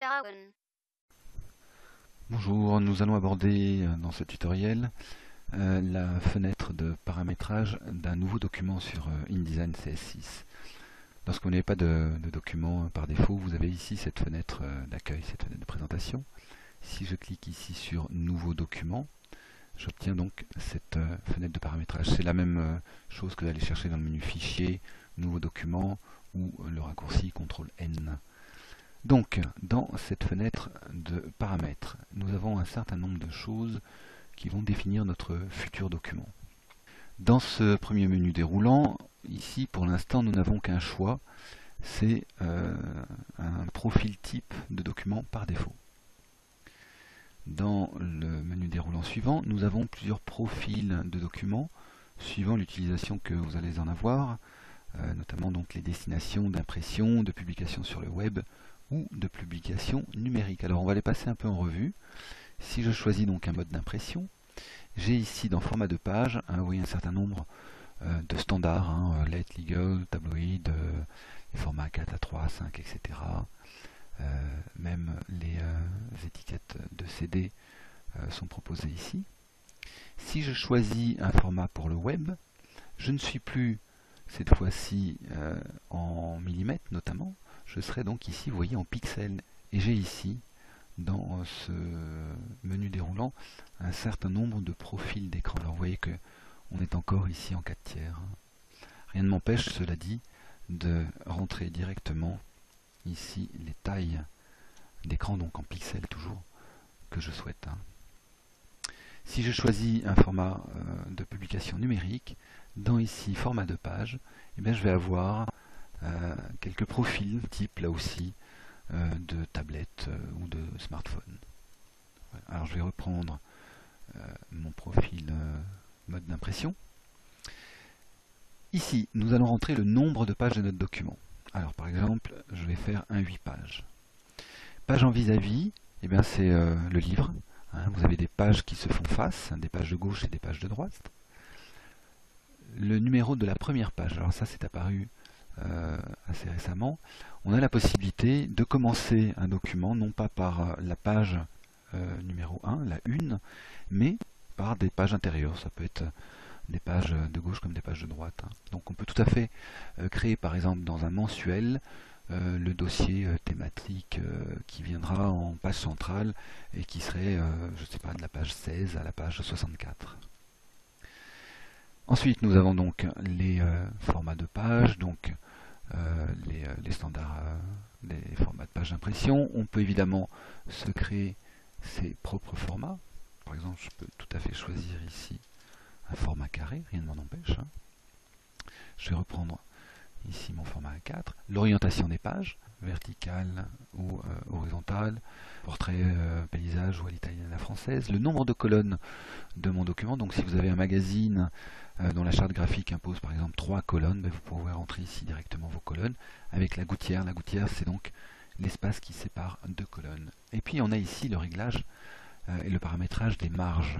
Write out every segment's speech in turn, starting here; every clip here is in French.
Darwin. Bonjour, nous allons aborder dans ce tutoriel la fenêtre de paramétrage d'un nouveau document sur InDesign CS6. Lorsque vous n'avez pas de document par défaut, vous avez ici cette fenêtre d'accueil, cette fenêtre de présentation. Si je clique ici sur Nouveau document, j'obtiens donc cette fenêtre de paramétrage. C'est la même chose que d'aller chercher dans le menu Fichier, Nouveau document ou le raccourci CTRL-N. Donc, dans cette fenêtre de paramètres, nous avons un certain nombre de choses qui vont définir notre futur document. Dans ce premier menu déroulant, ici pour l'instant nous n'avons qu'un choix, c'est un profil type de document par défaut. Dans le menu déroulant suivant, nous avons plusieurs profils de documents suivant l'utilisation que vous allez en avoir, notamment donc les destinations d'impression, de publication sur le web ou de publication numérique. Alors on va les passer un peu en revue. Si je choisis donc un mode d'impression, j'ai ici dans format de page, vous voyez un certain nombre de standards, lettres, legal, tabloïd, les formats A4, A3, A5, etc. Même les étiquettes de CD sont proposées ici. Si je choisis un format pour le web, je ne suis plus cette fois-ci en millimètres notamment, je serai donc ici, vous voyez, en pixels. Et j'ai ici, dans ce menu déroulant, un certain nombre de profils d'écran. Alors vous voyez que on est encore ici en 4 tiers. Rien ne m'empêche, cela dit, de rentrer directement ici les tailles d'écran, donc en pixels toujours, que je souhaite. Si je choisis un format de publication numérique, dans ici format de page, eh bien, je vais avoir quelques profils type là aussi de tablette ou de smartphone. Voilà. Alors je vais reprendre mon profil mode d'impression. Ici, nous allons rentrer le nombre de pages de notre document. Alors par exemple, je vais faire un 8 pages. Page en vis-à-vis, eh bien c'est le livre. Vous avez des pages qui se font face, des pages de gauche et des pages de droite. Le numéro de la première page, alors ça c'est apparu assez récemment, on a la possibilité de commencer un document non pas par la page numéro 1, la une, mais par des pages intérieures. Ça peut être des pages de gauche comme des pages de droite. Donc on peut tout à fait créer par exemple dans un mensuel le dossier thématique qui viendra en page centrale et qui serait, je sais pas, de la page 16 à la page 64. Ensuite, nous avons donc les formats de page, donc les standards, les formats de page d'impression. On peut évidemment se créer ses propres formats. Par exemple, je peux tout à fait choisir ici un format carré, rien ne m'en empêche. Je vais reprendre ici mon format A4. L'orientation des pages, verticale ou horizontale, portrait, paysage ou à l'italienne à la française. Le nombre de colonnes de mon document, donc si vous avez un magazine dont la charte graphique impose par exemple 3 colonnes, vous pouvez rentrer ici directement vos colonnes avec la gouttière. La gouttière, c'est donc l'espace qui sépare deux colonnes. Et puis on a ici le réglage et le paramétrage des marges.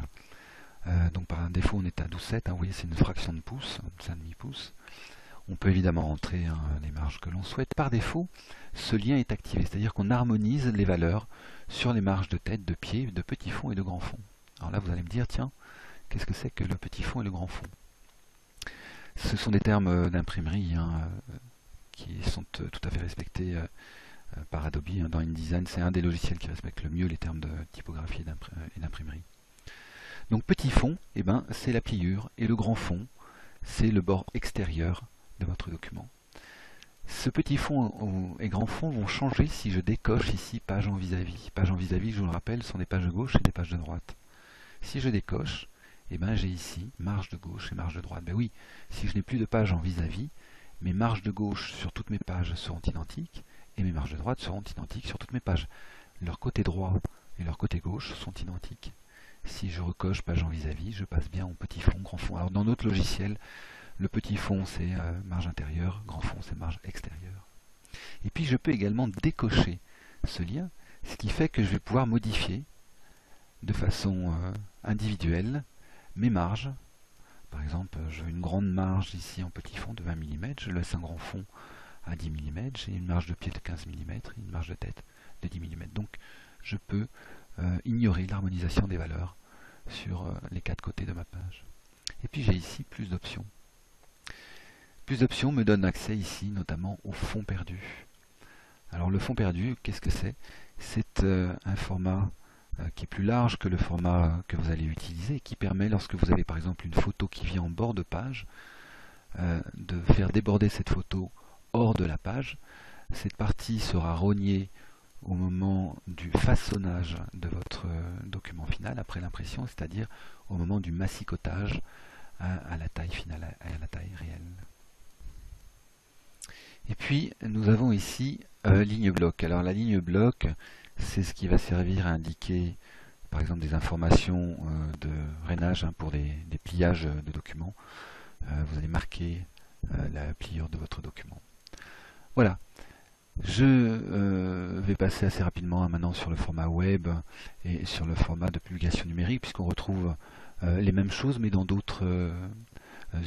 Donc par défaut on est à 12,7, vous voyez c'est une fraction de pouce, 5,5 pouces. On peut évidemment rentrer les marges que l'on souhaite. Par défaut, ce lien est activé, c'est-à-dire qu'on harmonise les valeurs sur les marges de tête, de pied, de petit fond et de grand fond. Alors là vous allez me dire, tiens, qu'est-ce que c'est que le petit fond et le grand fond? Ce sont des termes d'imprimerie qui sont tout à fait respectés par Adobe. Dans InDesign, c'est un des logiciels qui respecte le mieux les termes de typographie et d'imprimerie. Donc petit fond, c'est la pliure, et le grand fond, c'est le bord extérieur de votre document. Ce petit fond et grand fond vont changer si je décoche ici page en vis-à-vis. Page en vis-à-vis, je vous le rappelle, sont des pages de gauche et des pages de droite. Si je décoche, j'ai ici marge de gauche et marge de droite. Ben oui, si je n'ai plus de page en vis-à-vis, mes marges de gauche sur toutes mes pages seront identiques et mes marges de droite seront identiques sur toutes mes pages. Leur côté droit et leur côté gauche sont identiques. Si je recoche page en vis-à-vis, je passe bien au petit fond, grand fond. Alors dans notre logiciel, le petit fond c'est marge intérieure, grand fond c'est marge extérieure. Et puis je peux également décocher ce lien, ce qui fait que je vais pouvoir modifier de façon individuelle mes marges. Par exemple, je veux une grande marge ici en petit fond de 20 mm, je laisse un grand fond à 10 mm, j'ai une marge de pied de 15 mm et une marge de tête de 10 mm. Donc je peux ignorer l'harmonisation des valeurs sur les 4 côtés de ma page. Et puis j'ai ici plus d'options. Plus d'options me donnent accès ici notamment au fond perdu. Alors le fond perdu, qu'est-ce que c'est? C'est un format qui est plus large que le format que vous allez utiliser, qui permet, lorsque vous avez par exemple une photo qui vient en bord de page, de faire déborder cette photo hors de la page. Cette partie sera rognée au moment du façonnage de votre document final après l'impression, c'est-à-dire au moment du massicotage à la taille finale, à la taille réelle. Et puis nous avons ici ligne bloc. Alors la ligne bloc, c'est ce qui va servir à indiquer par exemple des informations de rainage pour des pliages de documents. Vous allez marquer la pliure de votre document. Voilà. Je vais passer assez rapidement maintenant sur le format web et sur le format de publication numérique, puisqu'on retrouve les mêmes choses mais dans d'autres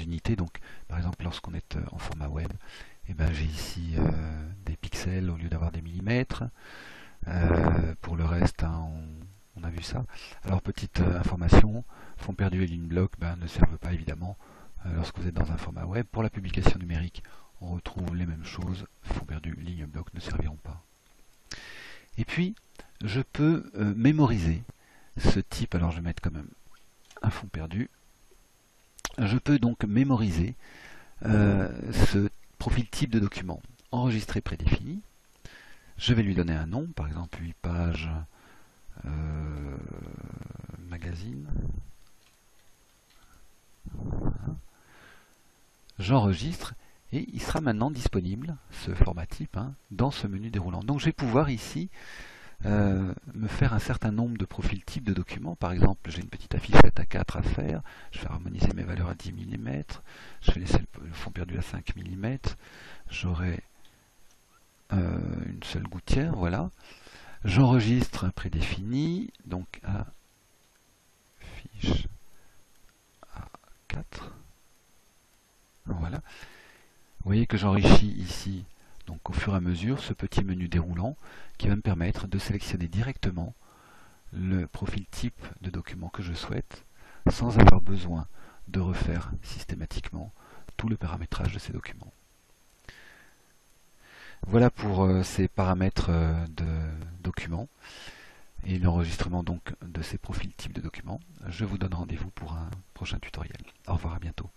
unités. Donc par exemple lorsqu'on est en format web, et ben, j'ai ici des pixels au lieu d'avoir des millimètres. Pour le reste, hein, on a vu ça. Alors petite information, fond perdu et ligne bloc ne servent pas évidemment lorsque vous êtes dans un format web. Pour la publication numérique, on retrouve les mêmes choses, fond perdu, ligne bloc ne serviront pas. Et puis, je peux mémoriser ce type, alors je vais mettre quand même un fond perdu. Je peux donc mémoriser ce profil type de document. Enregistrer prédéfini. Je vais lui donner un nom, par exemple 8 pages magazine. J'enregistre et il sera maintenant disponible, ce format type, dans ce menu déroulant. Donc je vais pouvoir ici me faire un certain nombre de profils types de documents. Par exemple, j'ai une petite affichette A4 à faire, je vais harmoniser mes valeurs à 10 mm, je vais laisser le fond perdu à 5 mm, j'aurai une seule gouttière, voilà. J'enregistre un prédéfini, donc à fiche A4. Voilà. Vous voyez que j'enrichis ici, donc au fur et à mesure, ce petit menu déroulant qui va me permettre de sélectionner directement le profil type de document que je souhaite, sans avoir besoin de refaire systématiquement tout le paramétrage de ces documents. Voilà pour ces paramètres de documents et l'enregistrement donc de ces profils types de documents. Je vous donne rendez-vous pour un prochain tutoriel. Au revoir, à bientôt.